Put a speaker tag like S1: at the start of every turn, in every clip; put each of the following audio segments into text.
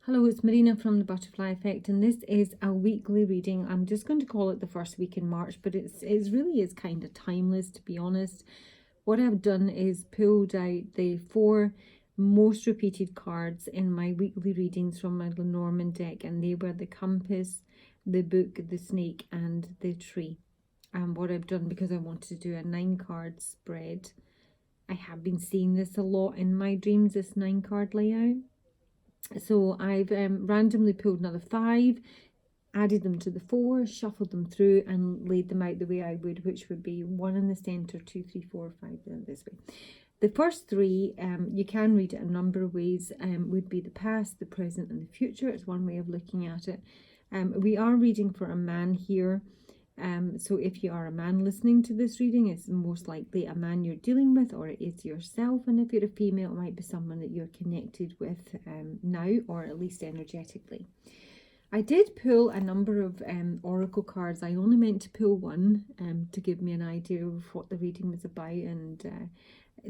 S1: Hello, it's Marina from the Butterfly Effect, and this is a weekly reading. I'm just going to call it the first week in March, but it really is kind of timeless, to be honest. What I've done is pulled out the 4 most repeated cards in my weekly readings from my Lenormand deck, and they were the compass, the book, the snake, and the tree. And what I've done, because I wanted to do a 9-card spread, I have been seeing this a lot in my dreams, this 9-card layout. So I've randomly pulled another 5, added them to the 4, shuffled them through and laid them out the way I would, which would be 1 in the centre, 2, 3, 4, 5, this way. The first 3, you can read it a number of ways, would be the past, the present and the future. It's one way of looking at it. We are reading for a man here. So if you are a man listening to this reading, it's most likely a man you're dealing with, or it is yourself. And if you're a female, it might be someone that you're connected with now, or at least energetically. I did pull a number of oracle cards. I only meant to pull 1 to give me an idea of what the reading was about, and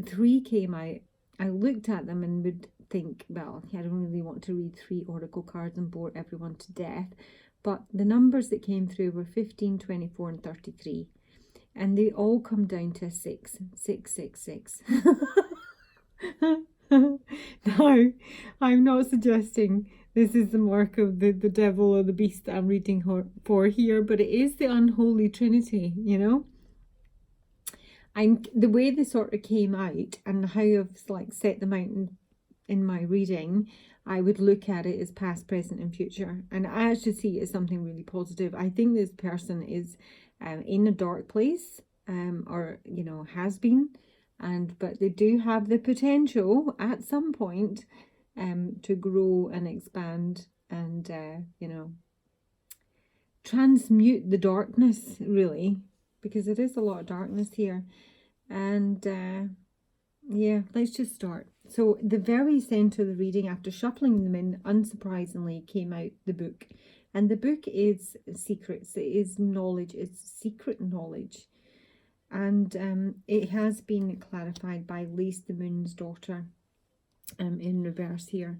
S1: 3 came out. I looked at them and would think, well, I don't really want to read 3 oracle cards and bore everyone to death. But the numbers that came through were 15, 24 and 33. And they all come down to 6, 6, 6, 6. Now, I'm not suggesting this is the mark of the devil or the beast that I'm reading for here, but it is the unholy trinity, you know. And the way they sort of came out and how I've like set them out in my reading, I would look at it as past, present and future. And I actually see it as something really positive. I think this person is in a dark place, or, you know, has been. But they do have the potential at some point to grow and expand and, you know, transmute the darkness, really. Because there is a lot of darkness here. And yeah, let's just start. So the very centre of the reading, after shuffling them in, unsurprisingly came out the book. And the book is secrets, it is knowledge, it's secret knowledge. And it has been clarified by Lace the Moon's daughter in reverse here.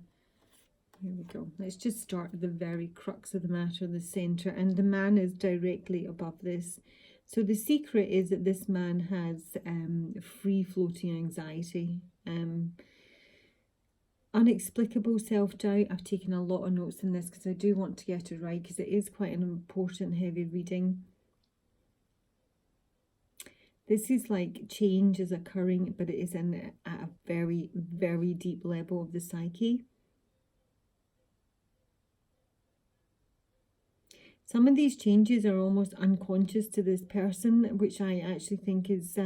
S1: Here we go. Let's just start at the very crux of the matter, the centre. And the man is directly above this. So the secret is that this man has free-floating anxiety, unexplicable self-doubt. I've taken a lot of notes in this because I do want to get it right, because it is quite an important, heavy reading. This is like change is occurring, but it is at a very, very deep level of the psyche. Some of these changes are almost unconscious to this person, which I actually think is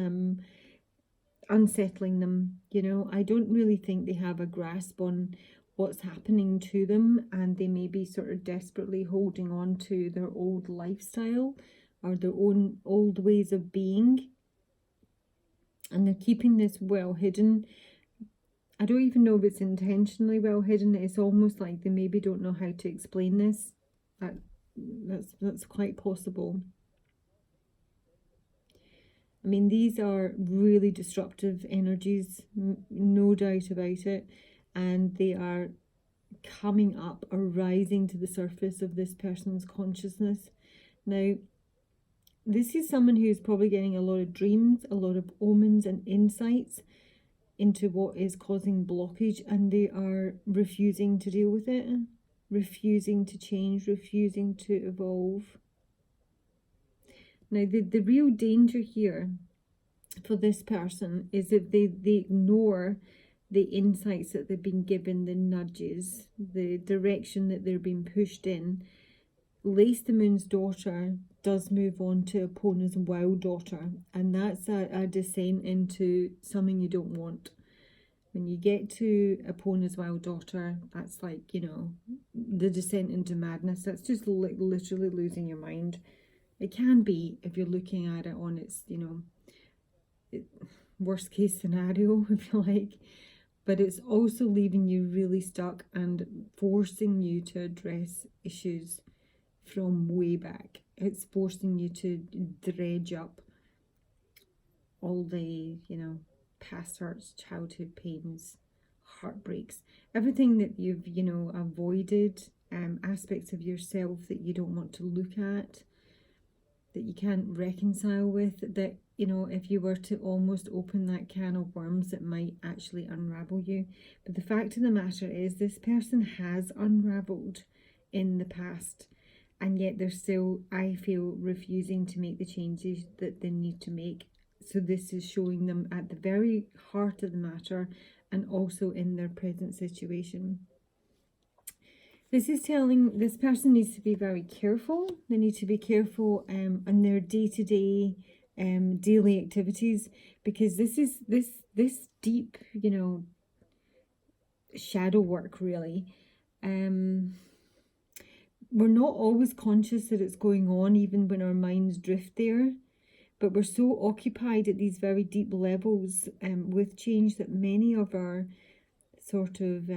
S1: unsettling them. You know, I don't really think they have a grasp on what's happening to them, and they may be sort of desperately holding on to their old lifestyle or their own old ways of being. And they're keeping this well hidden. I don't even know if it's intentionally well hidden. It's almost like they maybe don't know how to explain this. That's quite possible. I mean, these are really disruptive energies, no doubt about it, and they are coming up or rising to the surface of this person's consciousness. Now, this is someone who's probably getting a lot of dreams, a lot of omens and insights into what is causing blockage, and they are refusing to deal with it. Refusing to change, refusing to evolve. Now, the real danger here for this person is if they ignore the insights that they've been given, the nudges, the direction that they're being pushed in. Lace the Moon's daughter does move on to Epona's wild daughter, and that's a descent into something you don't want. When you get to Epona's wild daughter, that's like, you know, the descent into madness. That's just like literally losing your mind. It can be, if you're looking at it on its, you know, worst case scenario, if you like. But it's also leaving you really stuck and forcing you to address issues from way back. It's forcing you to dredge up all the, you know, past hurts, childhood pains, heartbreaks, everything that you've, avoided, aspects of yourself that you don't want to look at, that you can't reconcile with, that, if you were to almost open that can of worms, it might actually unravel you. But the fact of the matter is, this person has unraveled in the past, and yet they're still, I feel, refusing to make the changes that they need to make. So this is showing them at the very heart of the matter, and also in their present situation. This is telling this person needs to be very careful. They need to be careful on their day-to-day daily activities, because this is this deep, shadow work, really. We're not always conscious that it's going on, even when our minds drift there. But we're so occupied at these very deep levels with change that many of our sort of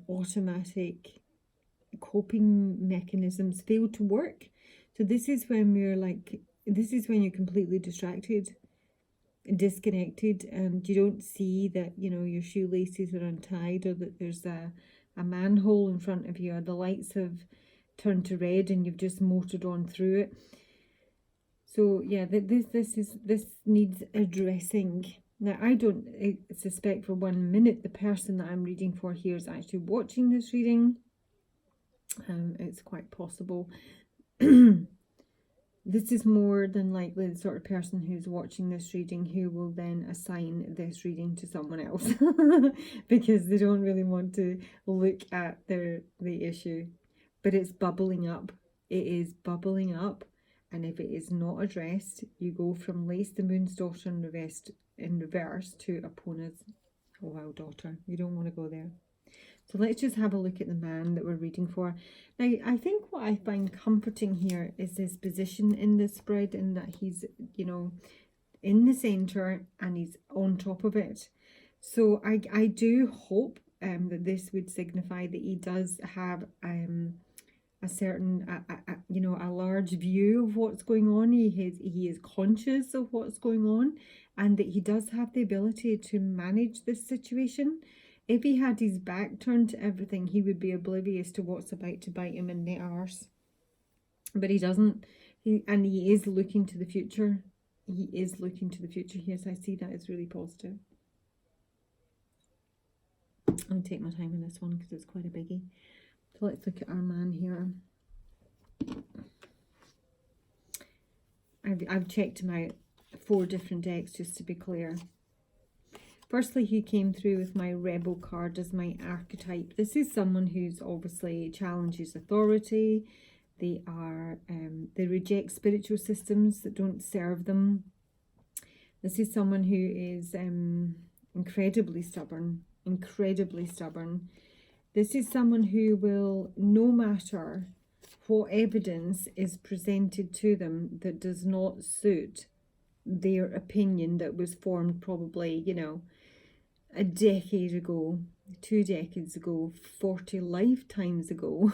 S1: automatic coping mechanisms fail to work. So this is when you're completely distracted, disconnected, and you don't see that, your shoelaces are untied, or that there's a manhole in front of you, or the lights have turned to red and you've just motored on through it. So yeah, this needs addressing. Now, I don't suspect for 1 minute the person that I'm reading for here is actually watching this reading. It's quite possible. This is more than likely the sort of person who's watching this reading who will then assign this reading to someone else because they don't really want to look at the issue. But it's bubbling up. It is bubbling up. And if it is not addressed, you go from Lace the Moon's daughter in reverse to Apona's wild daughter. You don't want to go there. So let's just have a look at the man that we're reading for. Now, I think what I find comforting here is his position in the spread, and that he's, in the centre and he's on top of it. So I do hope that this would signify that he does have a certain, a large view of what's going on. He is conscious of what's going on, and that he does have the ability to manage this situation. If he had his back turned to everything, he would be oblivious to what's about to bite him in the arse. But he doesn't. He is looking to the future. He is looking to the future. Yes, I see that as really positive. I'll take my time on this one because it's quite a biggie. So let's look at our man here. I've checked him out 4 different decks just to be clear. Firstly, he came through with my Rebel card as my archetype. This is someone who's obviously challenges authority. They reject spiritual systems that don't serve them. This is someone who is incredibly stubborn. This is someone who will, no matter what evidence is presented to them that does not suit their opinion that was formed probably, a decade ago, 2 decades ago, 40 lifetimes ago,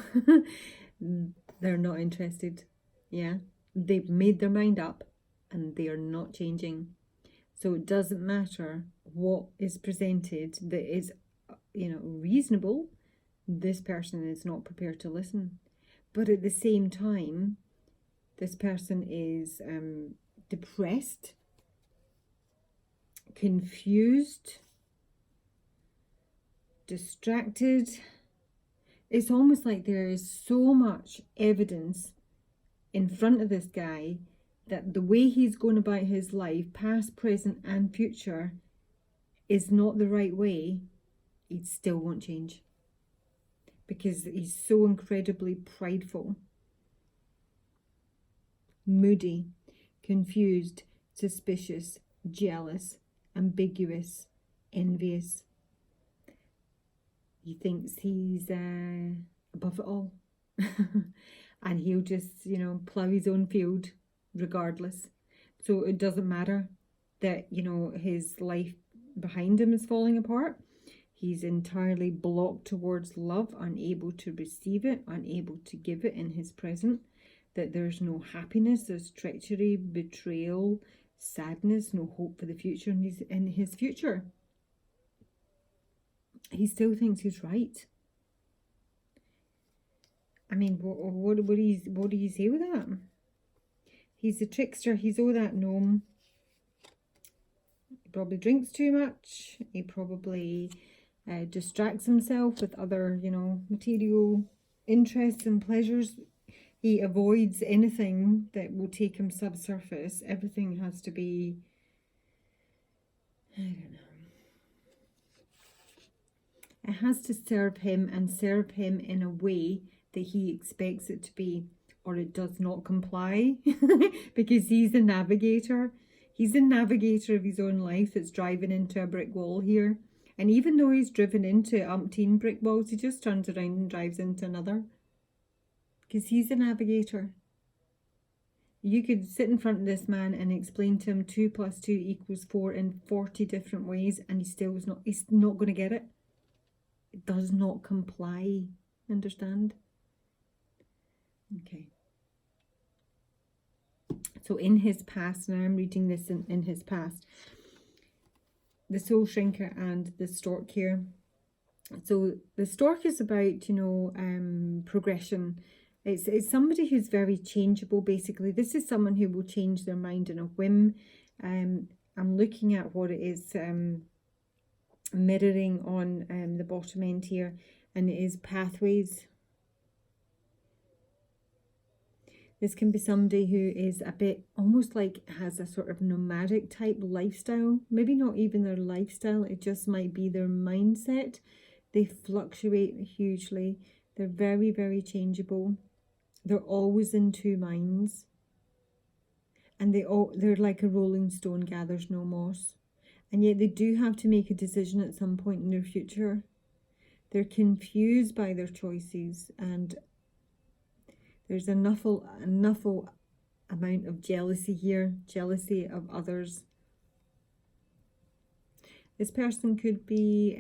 S1: they're not interested. Yeah, they've made their mind up and they are not changing. So it doesn't matter what is presented that is, reasonable. This person is not prepared to listen. But at the same time, this person is depressed, confused, distracted. It's almost like there is so much evidence in front of this guy that the way he's going about his life, past, present and future, is not the right way. He still won't change because he's so incredibly prideful, moody, confused, suspicious, jealous, ambiguous, envious. He thinks he's above it all. And he'll just, plough his own field regardless. So it doesn't matter that, his life behind him is falling apart. He's entirely blocked towards love, unable to receive it, unable to give it in his present. That there's no happiness, there's treachery, betrayal, sadness, no hope for the future in his future. he still thinks he's right. I mean, what do you say with that? He's a trickster. He's all that gnome. He probably drinks too much. He probably distracts himself with other, you know, material interests and pleasures. He avoids anything that will take him subsurface. Everything has to be, I don't know. It has to serve him, and serve him in a way that he expects it to be, or it does not comply. Because he's the navigator. He's the navigator of his own life that's driving into a brick wall here. And even though he's driven into umpteen brick walls, he just turns around and drives into another. Because he's the navigator. You could sit in front of this man and explain to him 2 + 2 = 4 in 40 different ways, and he's not going to get it. It does not comply. Understand? Okay. So in his past, now I'm reading this in his past, the soul shrinker and the stork here. So the stork is about, you know, progression. It's somebody who's very changeable, basically. This is someone who will change their mind in a whim. I'm looking at what it is mirroring on the bottom end here, and it is pathways. This can be somebody who is a bit almost like has a sort of nomadic type lifestyle. Maybe not even their lifestyle, it just might be their mindset. They fluctuate hugely. They're very, very changeable. They're always in two minds. And they're like a rolling stone gathers no moss. And yet they do have to make a decision at some point in their future. They're confused by their choices, and there's enough amount of jealousy here, jealousy of others. This person could be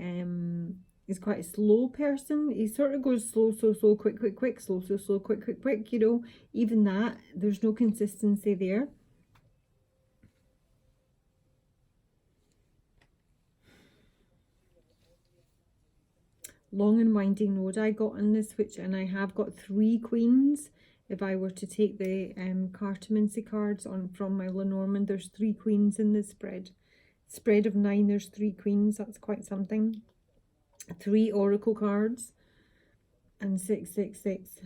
S1: is quite a slow person. He sort of goes slow, quick, slow, quick, quick, you know. Even that, there's no consistency there. Long and winding road I got on this, and I have got 3 queens. If I were to take the Cartomancy cards from my Lenormand, there's 3 queens in this spread. Spread of 9, there's 3 queens. That's quite something. 3 oracle cards and 666.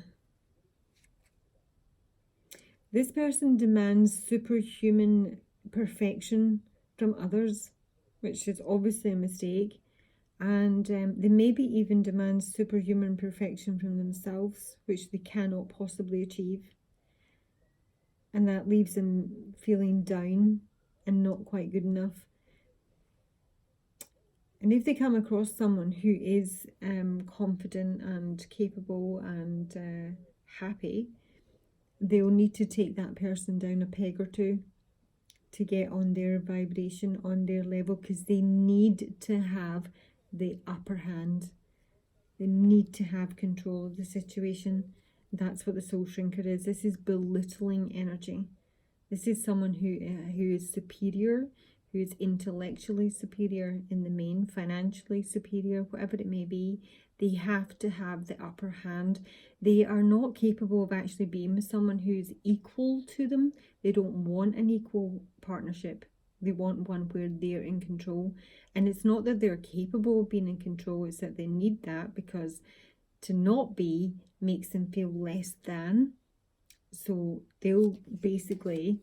S1: This person demands superhuman perfection from others, which is obviously a mistake. And they maybe even demand superhuman perfection from themselves, which they cannot possibly achieve. And that leaves them feeling down and not quite good enough. And if they come across someone who is confident and capable and happy, they'll need to take that person down a peg or two to get on their vibration, on their level, because they need to have the upper hand. They need to have control of the situation. That's what the soul shrinker is. This is belittling energy. This is someone who is superior, who is intellectually superior in the main, financially superior, whatever it may be. They have to have the upper hand. They are not capable of actually being with someone who's equal to them. They don't want an equal partnership. They want one where they're in control. And it's not that they're capable of being in control, it's that they need that, because to not be makes them feel less than. So they'll basically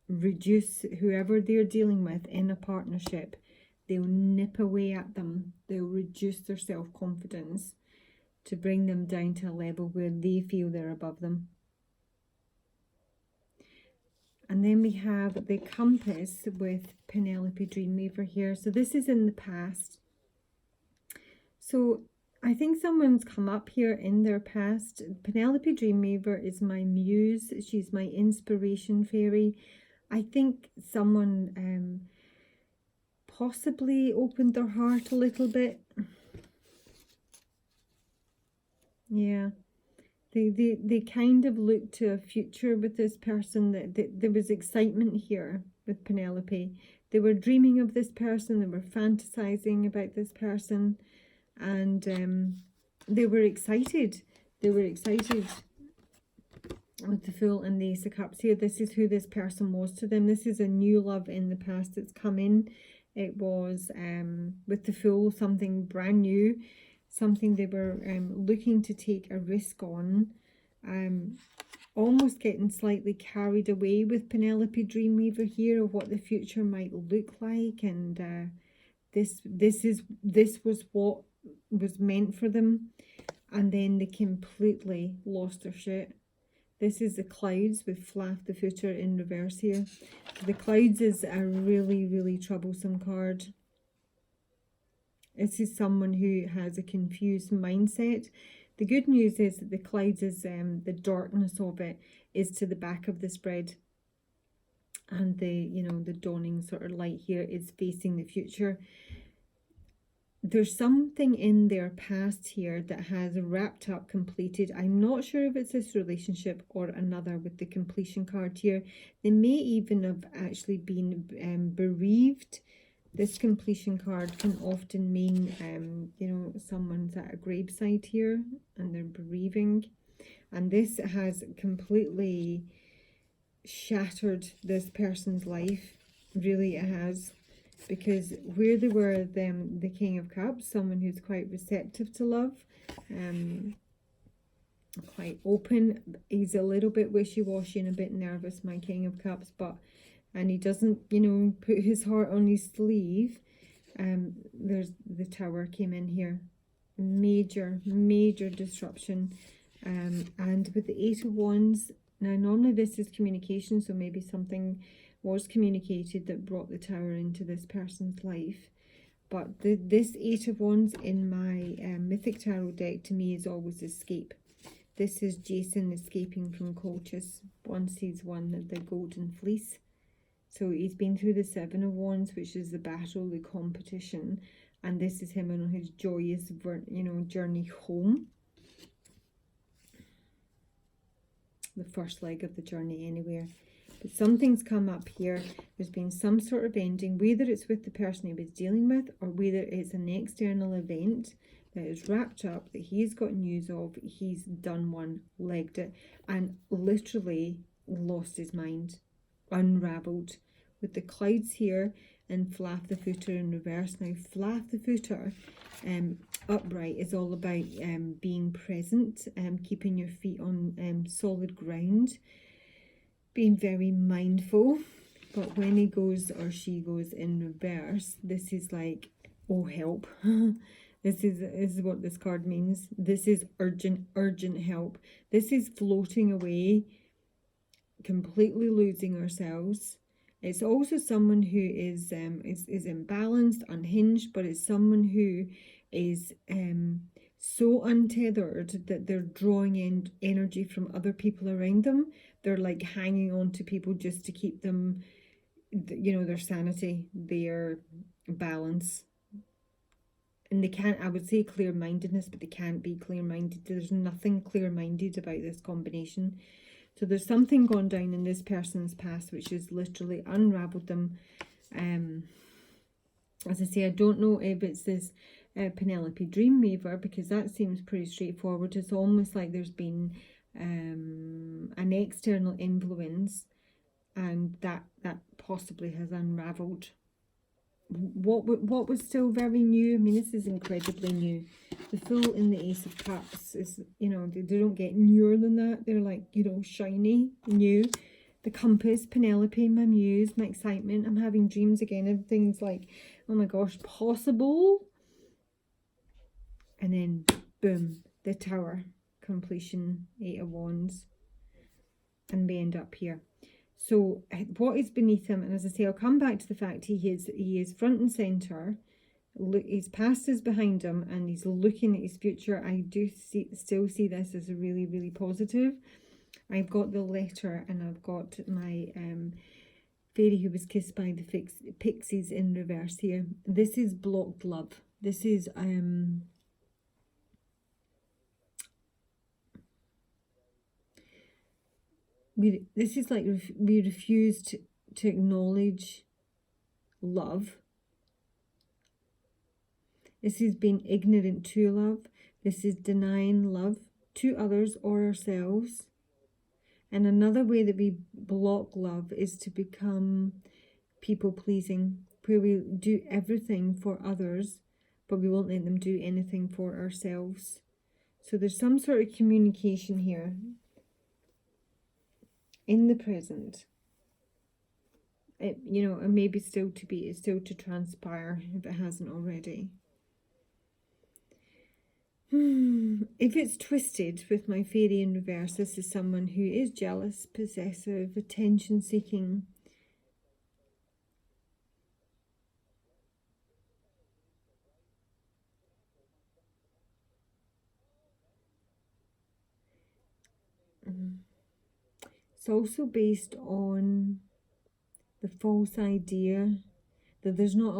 S1: reduce whoever they're dealing with in a partnership. They'll nip away at them. They'll reduce their self-confidence to bring them down to a level where they feel they're above them. And then we have the compass with Penelope Dreamweaver here. So this is in the past. So I think someone's come up here in their past. Penelope Dreamweaver is my muse. She's my inspiration fairy. I think someone possibly opened their heart a little bit. Yeah. They kind of looked to a future with this person. That there was excitement here with Penelope. They were dreaming of this person, they were fantasizing about this person, and they were excited. They were excited with the Fool and the Ace of Cups here. This is who this person was to them. This is a new love in the past that's come in. It was, with the Fool, something brand new, something they were looking to take a risk on, almost getting slightly carried away with Penelope Dreamweaver here of what the future might look like, and this was what was meant for them, and then they completely lost their shit. This is the Clouds with Flaff the Footer in reverse here. The Clouds is a really, really troublesome card. This is someone who has a confused mindset. The good news is that the Clouds is, the darkness of it is to the back of the spread. And the, you know, the dawning sort of light here is facing the future. There's something in their past here that has wrapped up, completed. I'm not sure if it's this relationship or another with the completion card here. They may even have actually been bereaved. This completion card can often mean, you know, someone's at a graveside here and they're bereaving. And this has completely shattered this person's life. Really, it has. Because where they were, the King of Cups, someone who's quite receptive to love, quite open. He's a little bit wishy-washy and a bit nervous, my King of Cups, and he doesn't, you know, put his heart on his sleeve. There's the Tower came in here. Major disruption. And with the Eight of Wands, now normally this is communication, so maybe something was communicated that brought the Tower into this person's life. But this Eight of Wands in my Mythic Tarot deck to me is always escape. This is Jason escaping from Colchis once he's won the Golden Fleece. So he's been through the Seven of Wands, which is the battle, the competition. And this is him on his joyous, you know, journey home. The first leg of the journey anywhere. But something's come up here. There's been some sort of ending, whether it's with the person he was dealing with or whether it's an external event that is wrapped up, that he's got news of. He's done one, legged it, and literally lost his mind, unravelled. With the Clouds here and Flaff the Footer in reverse. Now, Flaff the Footer upright is all about being present, keeping your feet on solid ground, being very mindful. But when he goes or she goes in reverse, this is like, oh help. This is what this card means. This is urgent help. This is floating away, completely losing ourselves. It's also someone who is imbalanced, unhinged, but it's someone who is so untethered that they're drawing in energy from other people around them. They're like hanging on to people just to keep them, you know, their sanity, their balance. And they can't, I would say clear-mindedness, but they can't be clear-minded. There's nothing clear-minded about this combination. So there's something gone down in this person's past which has literally unravelled them. As I say, I don't know if it's this Penelope Dreamweaver, because that seems pretty straightforward. It's almost like there's been an external influence, and that possibly has unravelled what was still very new. I mean, this is incredibly new. The Fool in the Ace of Cups is, you know, they don't get newer than that. They're like, you know, shiny, new. The Compass, Penelope, my muse, my excitement. I'm having dreams again. Everything's like, oh my gosh, possible. And then, boom, the Tower, completion, Eight of Wands. And we end up here. So what is beneath him, and as I say, I'll come back to the fact he is front and centre. His past is behind him, and he's looking at his future. I do still see this as a really, really positive. I've got the letter, and I've got my fairy who was kissed by the pixies in reverse here. This is blocked love. This is this is like we refused to acknowledge love. This is being ignorant to love. This is denying love to others or ourselves. And another way that we block love is to become people-pleasing, where we do everything for others, but we won't let them do anything for ourselves. So there's some sort of communication here in the present. It, you know, it may be still to transpire if it hasn't already. If it's twisted with my fairy in reverse, this is someone who is jealous, possessive, attention-seeking. It's also based on the false idea that there's not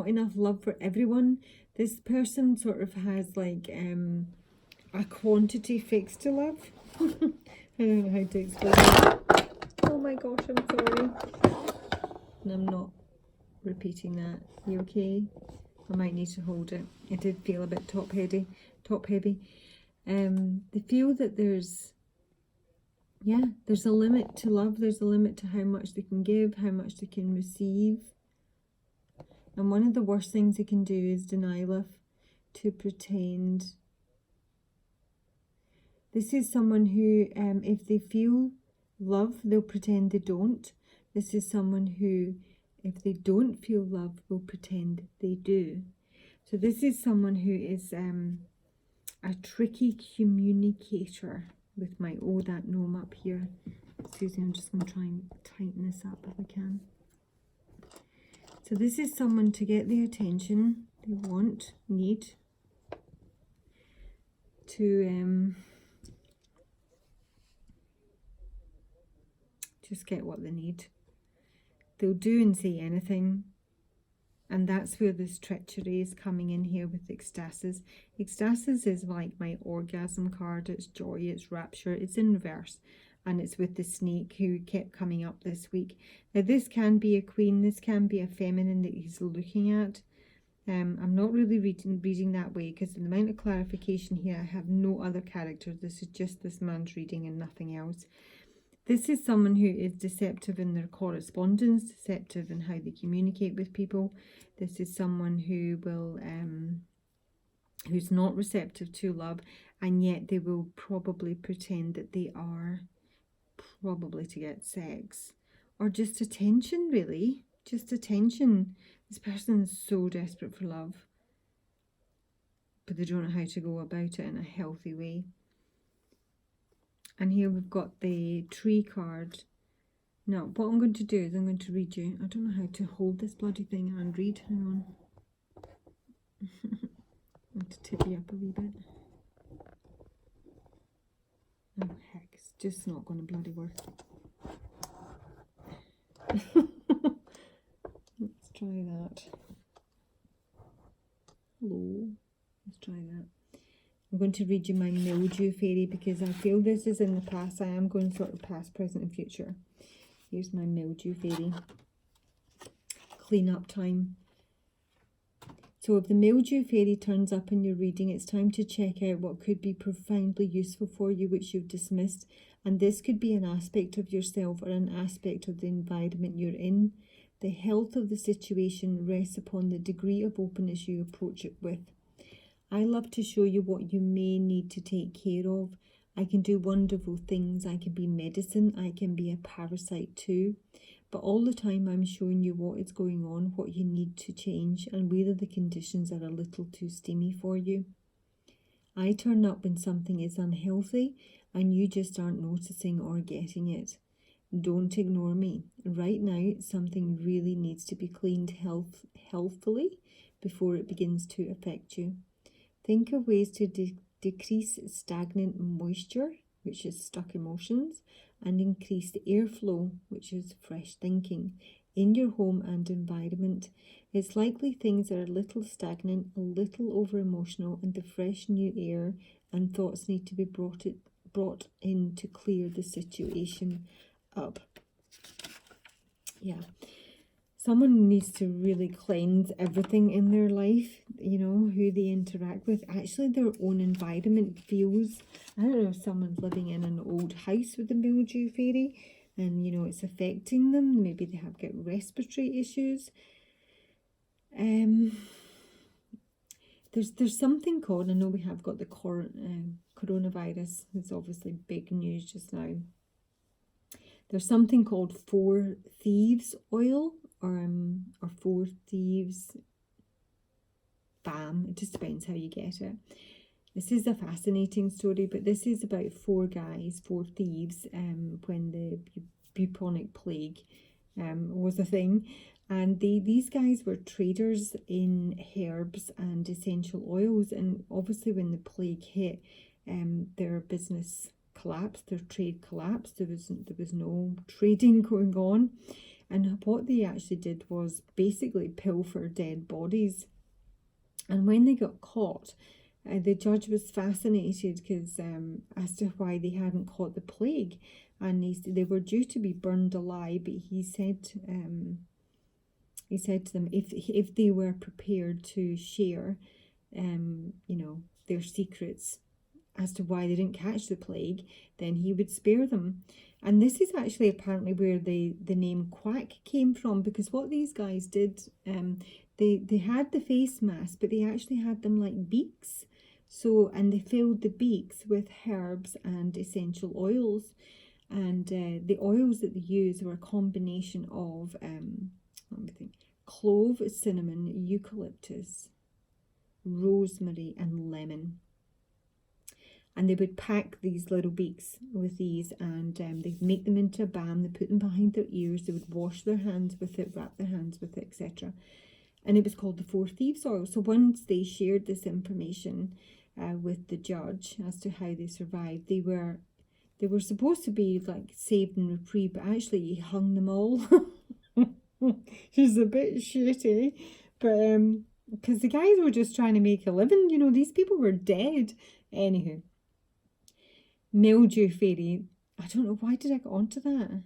S1: enough love for everyone. This person sort of has like a quantity fixed to love. I don't know how to explain it. Oh my gosh, I'm sorry. And I'm not repeating that. You okay? I might need to hold it. It did feel a bit top heavy. They feel that there's a limit to love. There's a limit to how much they can give, how much they can receive. And one of the worst things they can do is deny love, to pretend. This is someone who, if they feel love, they'll pretend they don't. This is someone who, if they don't feel love, will pretend they do. So this is someone who is a tricky communicator with my that gnome up here. Excuse me, I'm just going to try and tighten this up if I can. So this is someone to get the attention they want, need, to just get what they need. They'll do and say anything. And that's where this treachery is coming in here with ecstasis. Ecstasis is like my orgasm card. It's joy, it's rapture. It's in reverse. And it's with the snake who kept coming up this week. Now this can be a queen. This can be a feminine that he's looking at. I'm not really reading that way, because in the amount of clarification here, I have no other characters. This is just this man's reading and nothing else. This is someone who is deceptive in their correspondence, deceptive in how they communicate with people. This is someone who will, who's not receptive to love, and yet they will probably pretend that they are, probably to get sex, or just attention, really, just attention. This person is so desperate for love, but they don't know how to go about it in a healthy way. And here we've got the tree card. Now, what I'm going to do is I'm going to read you. I don't know how to hold this bloody thing and read. Hang on. I have to tip you up a wee bit. Oh, heck. It's just not going to bloody work. Let's try that. Hello. Let's try that. I'm going to read you my mildew fairy, because I feel this is in the past. I am going sort of past, present and future. Here's my mildew fairy. Clean up time. So if the mildew fairy turns up in your reading, it's time to check out what could be profoundly useful for you, which you've dismissed. And this could be an aspect of yourself or an aspect of the environment you're in. The health of the situation rests upon the degree of openness you approach it with. I love to show you what you may need to take care of. I can do wonderful things. I can be medicine. I can be a parasite too. But all the time I'm showing you what is going on, what you need to change, and whether the conditions are a little too steamy for you. I turn up when something is unhealthy and you just aren't noticing or getting it. Don't ignore me. Right now, something really needs to be cleaned healthfully before it begins to affect you. Think of ways to decrease stagnant moisture, which is stuck emotions, and increase the airflow, which is fresh thinking, in your home and environment. It's likely things are a little stagnant, a little over-emotional, and the fresh new air and thoughts need to be brought in to clear the situation up. Yeah. Someone needs to really cleanse everything in their life, you know, who they interact with. Actually, their own environment feels, I don't know if someone's living in an old house with the mildew fairy and, you know, it's affecting them. Maybe they have got respiratory issues. There's something called, I know we have got the coronavirus. It's obviously big news just now. There's something called Four Thieves oil, or Four Thieves balm. It just depends how you get it. This is a fascinating story, but this is about four guys, four thieves, when the bubonic plague was a thing. And these guys were traders in herbs and essential oils. And obviously when the plague hit, their business collapsed, their trade collapsed. There was no trading going on. And what they actually did was basically pilfer dead bodies. And when they got caught, the judge was fascinated because as to why they hadn't caught the plague, and they were due to be burned alive. But he said to them, if they were prepared to share, you know, their secrets as to why they didn't catch the plague, then he would spare them. And this is actually apparently where the name quack came from, because what these guys did, they had the face mask, but they actually had them like beaks. So, and they filled the beaks with herbs and essential oils. And the oils that they used were a combination of, let me think, clove, cinnamon, eucalyptus, rosemary, and lemon. And they would pack these little beaks with these, and they'd make them into a balm. They put them behind their ears. They would wash their hands with it, wrap their hands with it, etc. And it was called the Four Thieves oil. So once they shared this information with the judge as to how they survived, they were supposed to be like saved and reprieved, but actually he hung them all. Which is a bit shitty, but because the guys were just trying to make a living, you know, these people were dead. Anywho, mildew fairy, I don't know, why did I get onto that?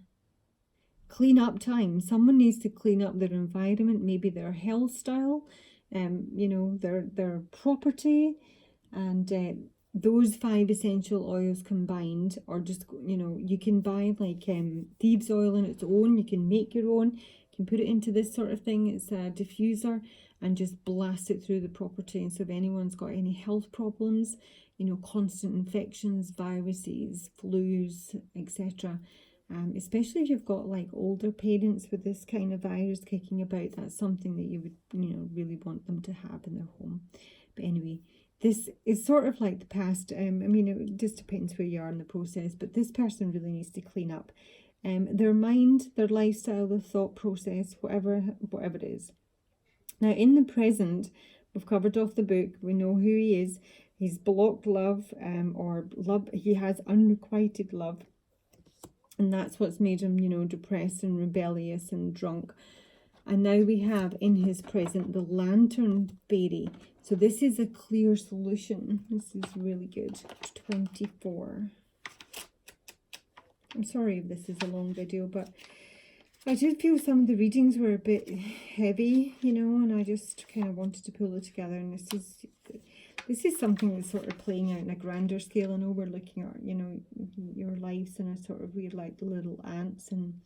S1: Clean up time. Someone needs to clean up their environment, maybe their health style, you know, their property, and those 5 essential oils combined, or just, you know, you can buy like thieves oil on its own. You can make your own. You can put it into this sort of thing. It's a diffuser, and just blast it through the property. And so if anyone's got any health problems, you know, constant infections, viruses, flus, etc., especially if you've got like older parents with this kind of virus kicking about, that's something that you would, you know, really want them to have in their home. But anyway, this is sort of like the past. I mean, it just depends where you are in the process, but this person really needs to clean up their mind, their lifestyle, their thought process, whatever it is. Now, in the present, we've covered off the book. We know who he is. He's blocked love, or love. He has unrequited love. And that's what's made him, you know, depressed and rebellious and drunk. And now we have in his present the lantern fairy. So this is a clear solution. This is really good. 24. I'm sorry if this is a long video, but I did feel some of the readings were a bit heavy, you know, and I just kind of wanted to pull it together. And this is something that's sort of playing out on a grander scale. I know we're looking at, you know, your lives in a sort of weird, like the little ants, and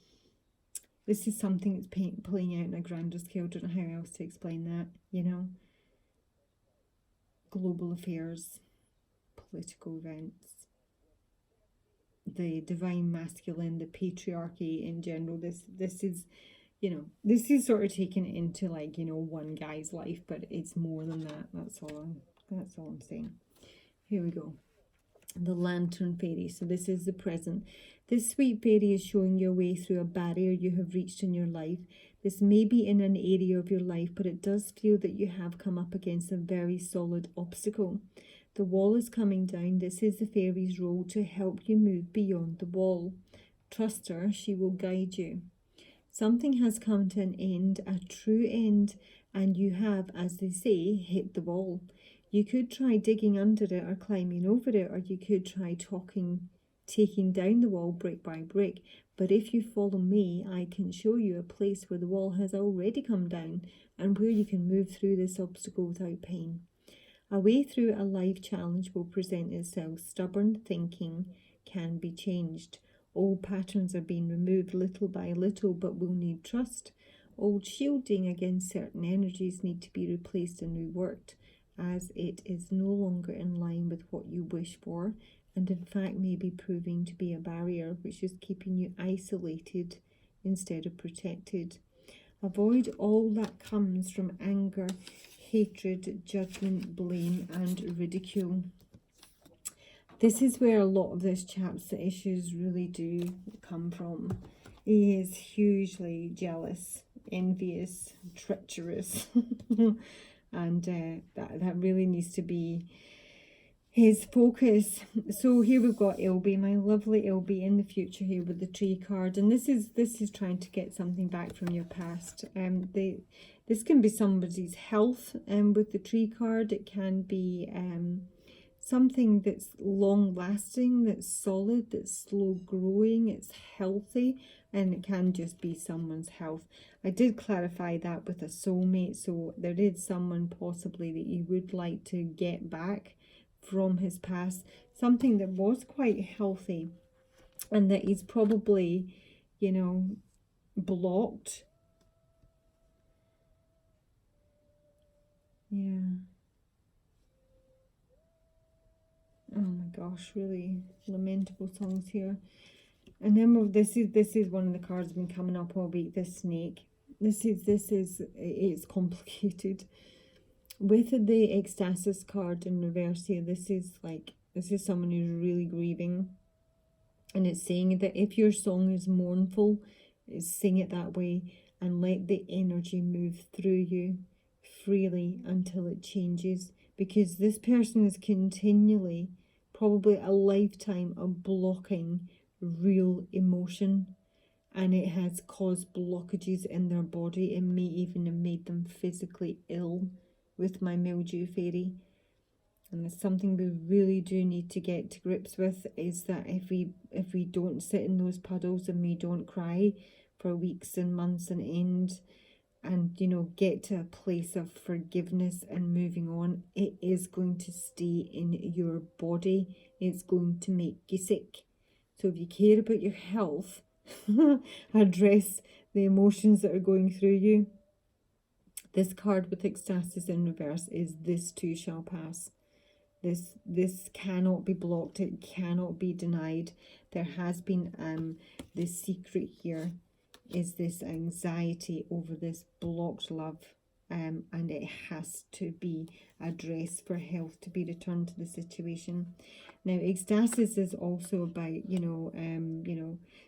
S1: this is something that's playing out on a grander scale. I don't know how else to explain that, you know. Global affairs, political events, the divine masculine, the patriarchy in general. This is, you know, this is sort of taken into like, you know, one guy's life, but it's more than that. That's all I'm saying. Here we go. The lantern fairy. So this is the present. This sweet fairy is showing you a way through a barrier you have reached in your life. This may be in an area of your life, but it does feel that you have come up against a very solid obstacle. The wall is coming down. This is the fairy's role, to help you move beyond the wall. Trust her, she will guide you. Something has come to an end, a true end, and you have, as they say, hit the wall. You could try digging under it or climbing over it, or you could try talking taking down the wall brick by brick. But if you follow me, I can show you a place where the wall has already come down and where you can move through this obstacle without pain. A way through a life challenge will present itself. Stubborn thinking can be changed. Old patterns are being removed little by little, but will need trust. Old shielding against certain energies need to be replaced and reworked, as it is no longer in line with what you wish for, and in fact may be proving to be a barrier which is keeping you isolated instead of protected. Avoid all that comes from anger, hatred, judgment, blame, and ridicule. This is where a lot of this chap's issues really do come from. He is hugely jealous, envious, treacherous, and that really needs to be his focus. So here we've got Ilby, my lovely Ilby, in the future here with the tree card, and this is trying to get something back from your past. This can be somebody's health, with the tree card. It can be something that's long lasting, that's solid, that's slow growing, it's healthy, and it can just be someone's health. I did clarify that with a soulmate, so there is someone possibly that you would like to get back from his past, something that was quite healthy and that he's probably, you know, blocked. Yeah. Oh my gosh, really lamentable songs here. And then this is one of the cards been coming up all week, this snake. It's complicated. With the ecstasis card in reverse here, this is someone who's really grieving, and it's saying that if your song is mournful, sing it that way and let the energy move through you freely until it changes, because this person is continually, probably a lifetime of blocking real emotion, and it has caused blockages in their body. It may even have made them physically ill with my mildew fairy. And it's something we really do need to get to grips with, is that if we don't sit in those puddles and we don't cry for weeks and months and end, and you know, get to a place of forgiveness and moving on, it is going to stay in your body. It's going to make you sick. So if you care about your health, address the emotions that are going through you. This card with ecstasis in reverse is this too shall pass. This cannot be blocked. It cannot be denied. There has been the secret here is this anxiety over this blocked love, and it has to be addressed for health to be returned to the situation. Now, ecstasis is also about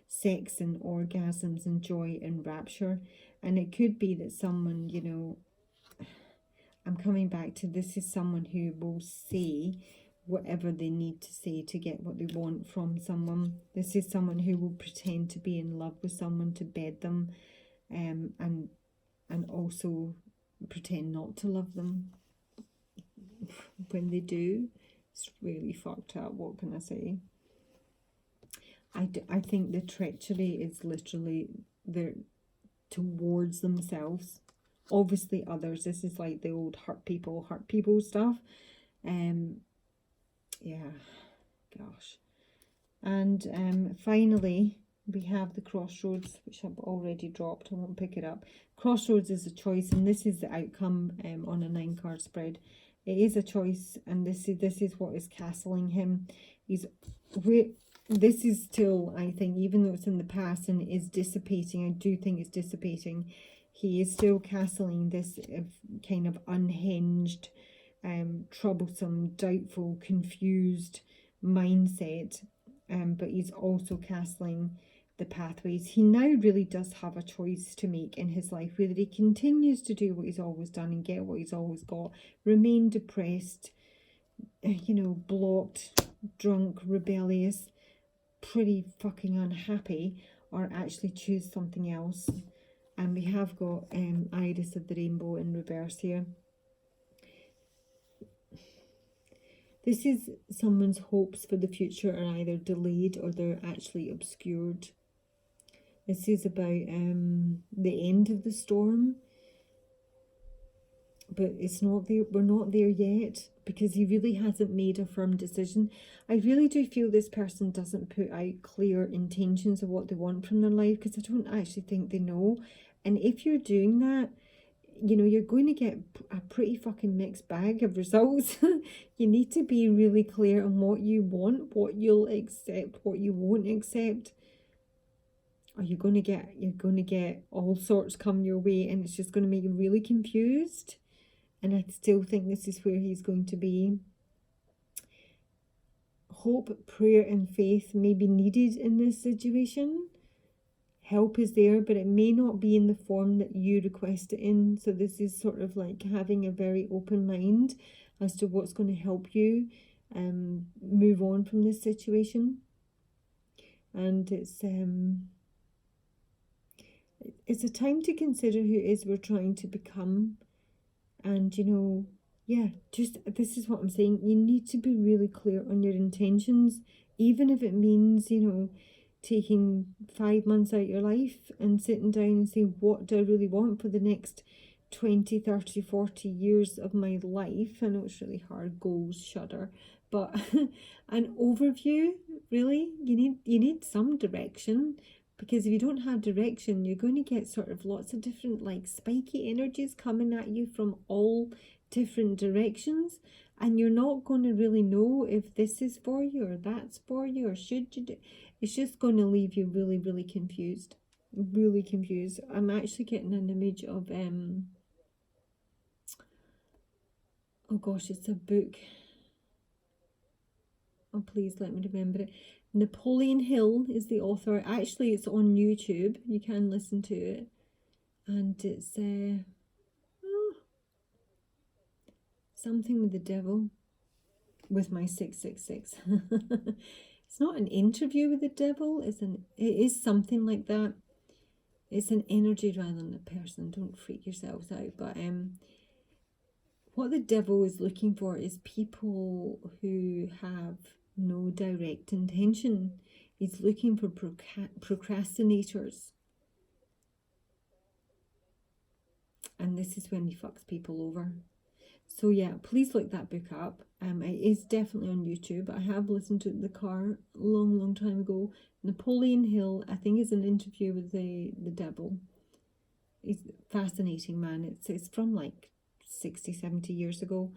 S1: sex and orgasms and joy and rapture, and it could be that someone, I'm coming back to, this is someone who will say whatever they need to say to get what they want from someone. This is someone who will pretend to be in love with someone to bed them, and also pretend not to love them when they do. It's really fucked up. What can I say? I think the treachery is literally there towards themselves. Obviously others. This is like the old hurt people stuff. Yeah, gosh. And finally, we have the crossroads, which I've already dropped. I won't pick it up. Crossroads is a choice, and this is the outcome on a 9-card spread. It is a choice, and this is what is castling him. This is still, I think, even though it's in the past and it is dissipating, I do think it's dissipating. He is still castling this kind of unhinged, troublesome, doubtful, confused mindset, but he's also castling the pathways. He now really does have a choice to make in his life, whether he continues to do what he's always done and get what he's always got, remain depressed, blocked, drunk, rebellious, pretty fucking unhappy, or actually choose something else. And we have got Iris of the Rainbow in reverse here. This is someone's hopes for the future are either delayed or they're actually obscured. This is about the end of the storm, but it's not there. We're not there yet because he really hasn't made a firm decision. I really do feel this person doesn't put out clear intentions of what they want from their life, because I don't actually think they know. And if you're doing that, you know, you're going to get a pretty fucking mixed bag of results. You need to be really clear on what you want, what you'll accept, what you won't accept. Or you're going to get all sorts come your way, and it's just going to make you really confused. And I still think this is where he's going to be. Hope, prayer, and faith may be needed in this situation. Help is there, but it may not be in the form that you request it in. So this is sort of like having a very open mind as to what's going to help you move on from this situation. And it's a time to consider who it is we're trying to become. And, you know, yeah, just this is what I'm saying. You need to be really clear on your intentions, even if it means, you know, taking 5 months out of your life and sitting down and saying, what do I really want for the next 20, 30, 40 years of my life? I know it's really hard, goals, shudder, but an overview, really, you need some direction. Because if you don't have direction, you're going to get sort of lots of different like spiky energies coming at you from all different directions. And you're not going to really know if this is for you or that's for you or should you do. It's just going to leave you really, really confused. Really confused. I'm actually getting an image of, oh gosh, it's a book. Oh, please let me remember it. Napoleon Hill is the author. Actually, it's on YouTube. You can listen to it. And it's something with the devil with my 666. It's not an interview with the devil. It is something like that. It's an energy rather than a person. Don't freak yourselves out. But what the devil is looking for is people who have no direct intention. He's looking for procrastinators. And this is when he fucks people over. So yeah, please look that book up. It is definitely on YouTube. I have listened to it in the car a long time ago. Napoleon Hill, I think, is an interview with the devil. He's a fascinating man. It's from like 60, 70 years ago.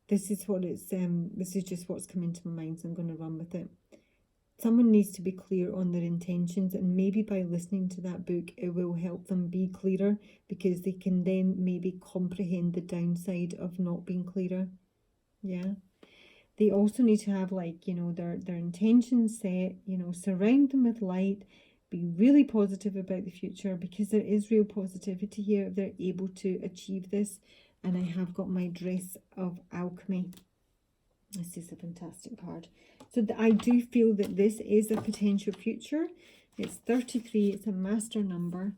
S1: This is what it's this is just what's come into my mind, so I'm going to run with it. Someone needs to be clear on their intentions, and maybe by listening to that book it will help them be clearer, because they can then maybe comprehend the downside of not being clearer. Yeah. They also need to have, like, you know, their intentions set, you know, surround them with light, be really positive about the future, because there is real positivity here if they're able to achieve this. And I have got my Dress of Alchemy. This is a fantastic card. So I do feel that this is a potential future. It's 33. It's a master number.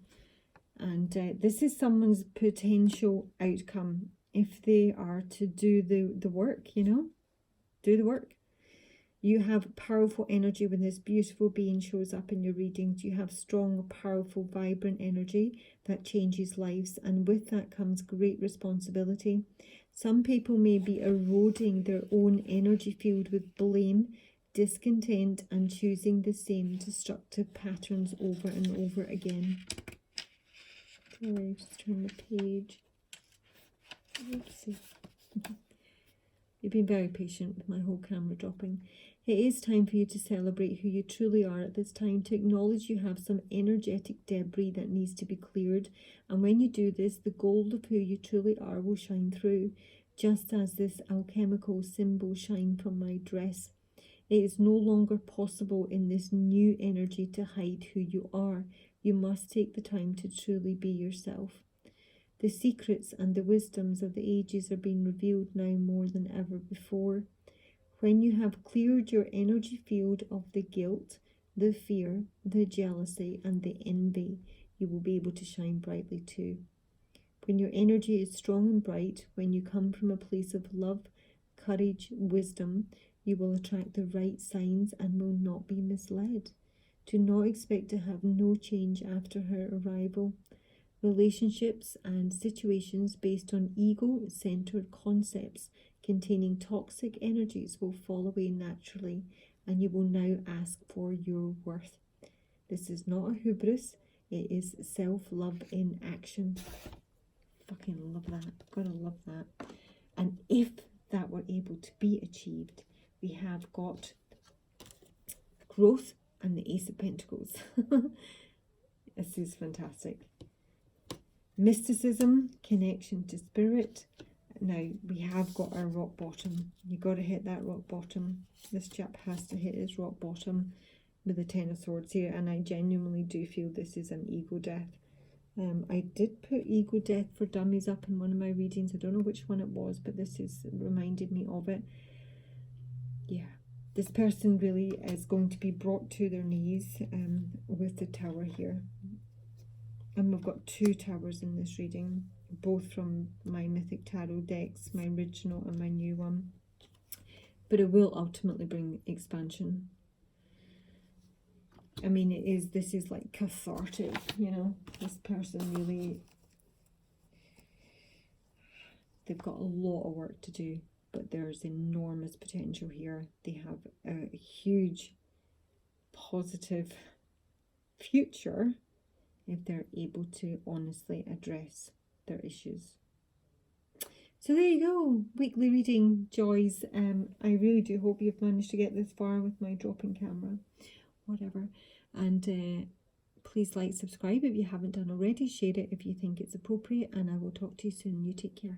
S1: And this is someone's potential outcome if they are to do the work, you know. Do the work. You have powerful energy when this beautiful being shows up in your readings. You have strong, powerful, vibrant energy that changes lives, and with that comes great responsibility. Some people may be eroding their own energy field with blame, discontent, and choosing the same destructive patterns over and over again. Sorry, just turn the page. Oopsie. You've been very patient with my whole camera dropping. It is time for you to celebrate who you truly are at this time, to acknowledge you have some energetic debris that needs to be cleared. And when you do this, the gold of who you truly are will shine through, just as this alchemical symbol shine from my dress. It is no longer possible in this new energy to hide who you are. You must take the time to truly be yourself. The secrets and the wisdoms of the ages are being revealed now more than ever before. When you have cleared your energy field of the guilt, the fear, the jealousy, and the envy, you will be able to shine brightly too. When your energy is strong and bright, when you come from a place of love, courage, wisdom. You will attract the right signs and will not be misled. Do not expect to have no change after her arrival. Relationships and situations based on ego-centered concepts containing toxic energies will fall away naturally, and you will now ask for your worth. This is not a hubris, it is self-love in action. Fucking love that. Gotta love that. And if that were able to be achieved, we have got growth and the Ace of Pentacles. This is fantastic. Mysticism, connection to spirit. Now, we have got our rock bottom. You got to hit that rock bottom. This chap has to hit his rock bottom with the Ten of Swords here, and I genuinely do feel this is an ego death. I did put ego death for dummies up in one of my readings. I don't know which one it was, but this is reminded me of it. Yeah, this person really is going to be brought to their knees with the Tower here. And we've got two towers in this reading, both from my Mythic Tarot decks, my original and my new one. But it will ultimately bring expansion. I mean, this is like cathartic, you know. This person really, they've got a lot of work to do, but there's enormous potential here. They have a huge positive future if they're able to honestly address their issues. So there you go, weekly reading, joys. I really do hope you've managed to get this far with my dropping camera, whatever. And please like, subscribe if you haven't done already, share it if you think it's appropriate, and I will talk to you soon. You take care.